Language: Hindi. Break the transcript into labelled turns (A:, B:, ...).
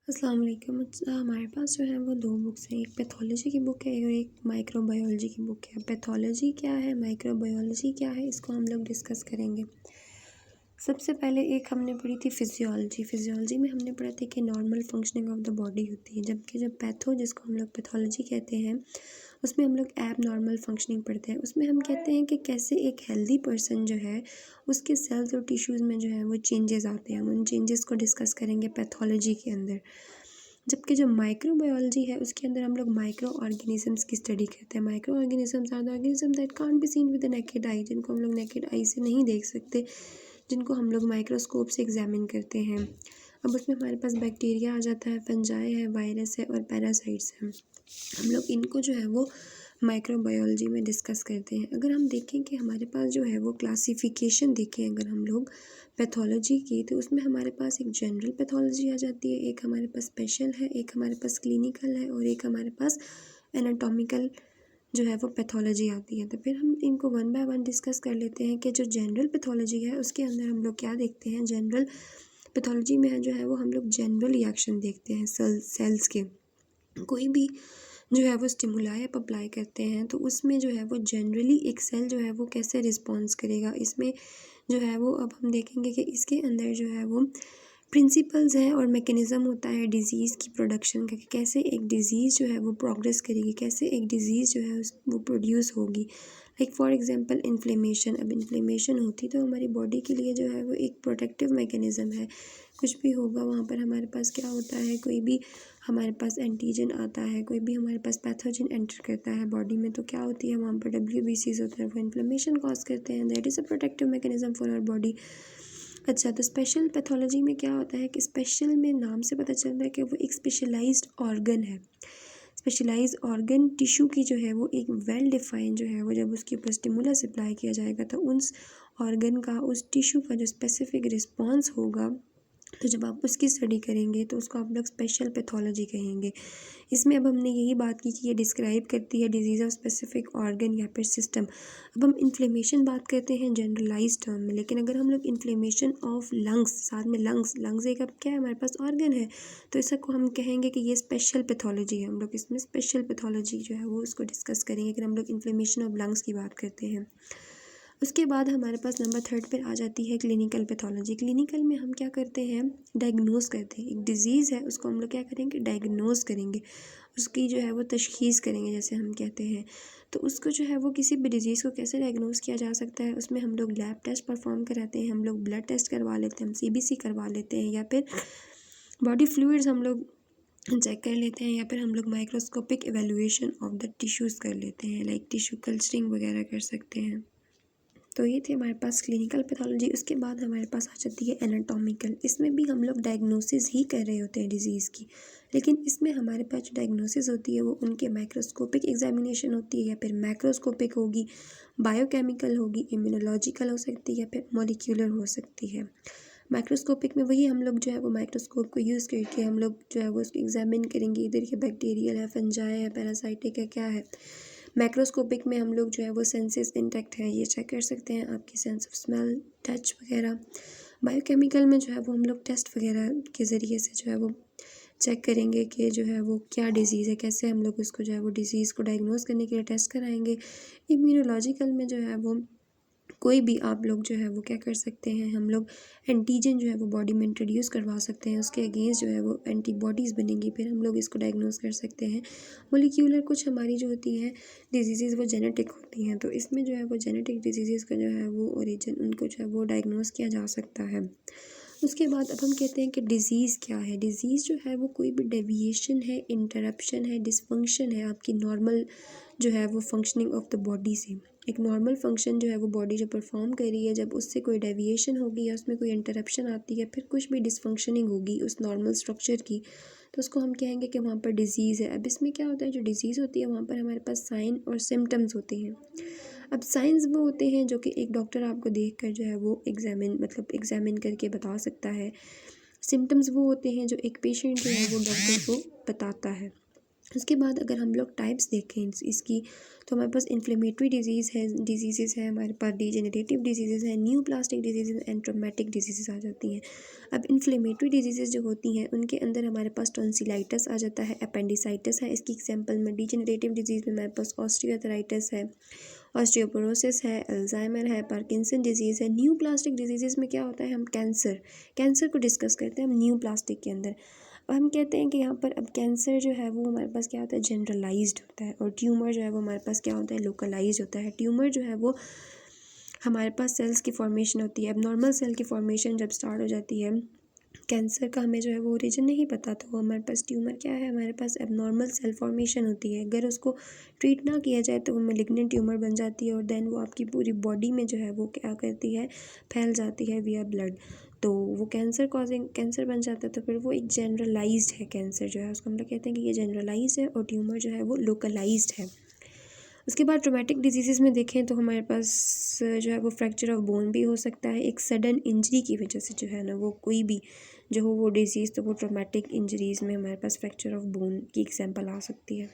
A: अस्सलाम वालेकुम। हमारे पास जो है वो 2 बुक्स हैं, एक पैथोलॉजी की बुक है और एक माइक्रोबायोलॉजी की बुक है। पैथोलॉजी क्या है, माइक्रोबायोलॉजी क्या है, इसको हम लोग डिस्कस करेंगे। सबसे पहले एक हमने पढ़ी थी फिजियोलॉजी। फिजियोलॉजी में हमने पढ़ा था कि normal functioning of the body होती है, जबकि जब पैथो जिसको हम लोग पैथोलॉजी कहते हैं उसमें हम लोग एब नॉर्मल फंक्शनिंग पढ़ते हैं। उसमें हम कहते हैं कि कैसे एक हेल्दी पर्सन जो है उसके सेल्स और टिश्यूज़ में जो है वो चेंजेस आते हैं। हम उन चेंजेस को डिस्कस करेंगे पैथोलॉजी के अंदर। जबकि जो माइक्रोबायोलॉजी है उसके अंदर हम लोग माइक्रो ऑर्गेनिजम्स की स्टडी करते हैं। Microorganisms are the organism that can't be seen with the naked eye, जिनको हम लोग नेकेड आई से नहीं देख सकते, जिनको हम लोग माइक्रोस्कोप से एग्जामिन करते हैं। अब उसमें हमारे पास बैक्टीरिया आ जाता है, फंजाई है, वायरस है और पैरासाइट्स हैं। हम लोग इनको जो है वो माइक्रोबायोलॉजी में डिस्कस करते हैं। अगर हम देखें कि हमारे पास जो है वो क्लासिफिकेशन देखें अगर हम लोग पैथोलॉजी की, तो उसमें हमारे पास एक जनरल पैथोलॉजी आ जाती है, एक हमारे पास स्पेशल है, एक हमारे पास क्लिनिकल है और एक हमारे पास एनाटॉमिकल जो है वो पैथोलॉजी आती है। तो फिर हम इनको वन बाय वन डिस्कस कर लेते हैं कि जो जनरल पैथोलॉजी है उसके अंदर हम लोग क्या देखते हैं। जनरल पैथोलॉजी में जो है वो हम लोग जनरल रिएक्शन देखते हैं सेल्स के। कोई भी जो है वो स्टिमुलाई आप अप्लाई करते हैं तो उसमें जो है वो जनरली एक सेल जो है वो कैसे रिस्पॉन्स करेगा, इसमें जो है वो अब हम देखेंगे कि इसके अंदर जो है वो प्रिंसिपल्स हैं और मैकेनिज़्म होता है डिज़ीज़ की प्रोडक्शन का, कि कैसे एक डिज़ीज़ जो है वो प्रोग्रेस करेगी, कैसे एक डिज़ीज़ जो है वो प्रोड्यूस होगी। Like for example inflammation. अब इन्फ्लेमेशन होती तो हमारी बॉडी के लिए जो है वो एक प्रोटेक्टिव मैकेनिज़्म है। कुछ भी होगा वहाँ पर हमारे पास क्या होता है, कोई भी हमारे पास एंटीजन आता है, कोई भी हमारे पास पैथोजन एंटर करता है बॉडी में, तो क्या होती है वहाँ पर WBCs होते हैं, वो इन्फ्लेमेशन कॉज करते हैं। That is a protective mechanism for our body. अच्छा, तो स्पेशल पैथोलॉजी में क्या होता है कि स्पेशल में नाम से पता चल रहा है कि वो एक स्पेशलाइज्ड ऑर्गन है। स्पेशलाइज्ड ऑर्गन टिश्यू की जो है वो एक वेल डिफाइंड जो है वो जब उसके ऊपर स्टिमुलस अप्लाई किया जाएगा तो उस ऑर्गन का, उस टिश्यू का जो स्पेसिफिक रिस्पॉन्स होगा, तो जब आप उसकी स्टडी करेंगे तो उसको आप लोग स्पेशल पैथोलॉजी कहेंगे। इसमें अब हमने यही बात की कि ये डिस्क्राइब करती है डिजीज़ ऑफ स्पेसिफिक ऑर्गन या फिर सिस्टम। अब हम इन्फ्लेमेशन बात करते हैं जनरलाइज टर्म में, लेकिन अगर हम लोग इन्फ्लेमेशन ऑफ लंग्स, साथ में लंग्स एक अब क्या है हमारे पास ऑर्गन है, तो इसको हम कहेंगे कि ये स्पेशल पैथोलॉजी है। हम लोग इसमें स्पेशल पैथोलॉजी जो है वो उसको डिस्कस करेंगे अगर हम लोग इन्फ्लेमेशन ऑफ लंग्स की बात करते हैं। उसके बाद हमारे पास नंबर 3 पर आ जाती है क्लिनिकल पैथोलॉजी। क्लिनिकल में हम क्या करते हैं, डायग्नोस करते हैं। एक डिज़ीज़ है उसको हम लोग क्या करेंगे, डायग्नोस करेंगे, उसकी जो है वो तशख़ीस करेंगे जैसे हम कहते हैं। तो उसको जो है वो किसी भी डिज़ीज़ को कैसे डायग्नोस किया जा सकता है, उसमें हम लोग लैब टेस्ट परफॉर्म कराते हैं, हम लोग ब्लड टेस्ट करवा लेते हैं, हम CBC करवा लेते हैं, या फिर बॉडी फ्लूइड्स हम लोग चेक कर लेते हैं, या फिर हम लोग microscopic evaluation of the tissues कर लेते हैं, लाइक टिश्यू कल्चरिंग वगैरह कर सकते हैं। तो ये थे हमारे पास क्लिनिकल पैथोलॉजी। उसके बाद हमारे पास आ जाती है एनाटॉमिकल। इसमें भी हम लोग डायग्नोसिस ही कर रहे होते हैं डिज़ीज़ की, लेकिन इसमें हमारे पास जो डायग्नोसिस होती है वो उनके माइक्रोस्कोपिक एग्जामिनेशन होती है या फिर मैक्रोस्कोपिक होगी, बायोकेमिकल होगी, इम्यूनोलॉजिकल हो सकती है या फिर मॉलिक्यूलर हो सकती है। माइक्रोस्कोपिक में वही हम लोग जो है वो माइक्रोस्कोप को यूज़ करके हम लोग जो है वो उसको एग्जामिन करेंगे, इधर ये बैक्टीरियल है, फंजाई है, पैरासाइटिक है, क्या है। मैक्रोस्कोपिक में हम लोग जो है वो सेंसेस इंटैक्ट है ये चेक कर सकते हैं, आपकी सेंस ऑफ स्मेल, टच वगैरह। बायोकेमिकल में जो है वो हम लोग टेस्ट वगैरह के ज़रिए से जो है वो चेक करेंगे कि जो है वो क्या डिज़ीज़ है, कैसे हम लोग उसको जो है वो डिज़ीज़ को डायग्नोस करने के लिए टेस्ट कराएंगे। इम्यूनोलॉजिकल में जो है वो कोई भी आप लोग जो है वो क्या कर सकते हैं, हम लोग एंटीजन जो है वो बॉडी में इंट्रोड्यूस करवा सकते हैं, उसके अगेंस्ट जो है वो एंटीबॉडीज़ बनेंगी, फिर हम लोग इसको डायग्नोस कर सकते हैं। मोलिक्यूलर कुछ हमारी जो होती हैं डिजीज़ वो जेनेटिक होती हैं, तो इसमें जो है वो जेनेटिक डिजीज़ का जो है वो ओरिजिन उनको जो है वो डायग्नोस किया जा सकता है। उसके बाद अब हम कहते हैं कि डिज़ीज़ क्या है। डिज़ीज़ जो है वो कोई भी डेविएशन है, इंटरप्शन है, डिसफंक्शन है आपकी नॉर्मल जो है वो फंक्शनिंग ऑफ द बॉडी से। एक नॉर्मल फंक्शन जो है वो बॉडी जो परफॉर्म कर रही है, जब उससे कोई डेविएशन होगी या उसमें कोई इंटरप्शन आती है, फिर कुछ भी डिसफंक्शनिंग होगी उस नॉर्मल स्ट्रक्चर की, तो उसको हम कहेंगे कि वहाँ पर डिज़ीज़ है। अब इसमें क्या होता है, जो डिज़ीज़ होती है वहाँ पर हमारे पास साइन और सिम्टम्स होते हैं। अब साइंस वो होते हैं जो कि एक डॉक्टर आपको देख कर जो है वो एग्जामिन करके बता सकता है। सिम्टम्स वो होते हैं जो एक पेशेंट जो है वो डॉक्टर को बताता है। उसके बाद अगर हम लोग टाइप्स देखें इसकी, तो हमारे पास इन्फ्लेमेटरी डिजीज़ है, हमारे पास डिजेनरेटिव डिजीज़ है, neoplastic disease and traumatic disease आ जाती हैं। अब इन्फ्लेमेटरी डिजीज़ जो होती हैं उनके अंदर हमारे पास टॉन्सिलाइटिस आ जाता है, अपेंडिसाइटिस है इसकी एग्जांपल में। डिजेनरेटिव डिजीज़ में हमारे पास ऑस्टियोआर्थराइटिस है, ऑस्टियोपोरोसिस है, अल्जाइमर है, पार्किंसन डिजीज़ है। न्यू प्लास्टिक डिजीज़ में क्या होता है, हम कैंसर को डिस्कस करते हैं हम न्यू प्लास्टिक के अंदर। और हम कहते हैं कि यहाँ पर अब कैंसर जो है वो हमारे पास क्या होता है, जनरलाइज्ड होता है, और ट्यूमर जो है वो हमारे पास क्या होता है, लोकलाइज्ड होता है। ट्यूमर जो है वो हमारे पास सेल्स की फॉर्मेशन होती है, अब नॉर्मल सेल की फॉर्मेशन जब स्टार्ट हो जाती है, कैंसर का हमें जो है वो ओरिजिन नहीं पता, तो वो हमारे पास ट्यूमर क्या है, हमारे पास एबनॉर्मल सेल फॉर्मेशन होती है। अगर उसको ट्रीट ना किया जाए तो वो मेलिग्नेंट ट्यूमर बन जाती है, और देन वो आपकी पूरी बॉडी में जो है वो क्या करती है, फैल जाती है विया ब्लड, तो वो कैंसर बन जाता है। तो फिर वो एक जनरलाइज्ड है कैंसर जो है, उसको हम लोग कहते हैं कि ये जनरलाइज्ड है, और ट्यूमर जो है वो लोकलाइज्ड है। उसके बाद ट्रोमेटिक डिजीज़ में देखें तो हमारे पास जो है वो फ्रैक्चर ऑफ बोन भी हो सकता है, एक सडन इंजरी की वजह से जो है ना वो कोई भी जो हो वो डिजीज़, तो वो ट्रोमेटिक इंजरीज़ में हमारे पास फ्रैक्चर ऑफ बोन की एग्जांपल आ सकती है।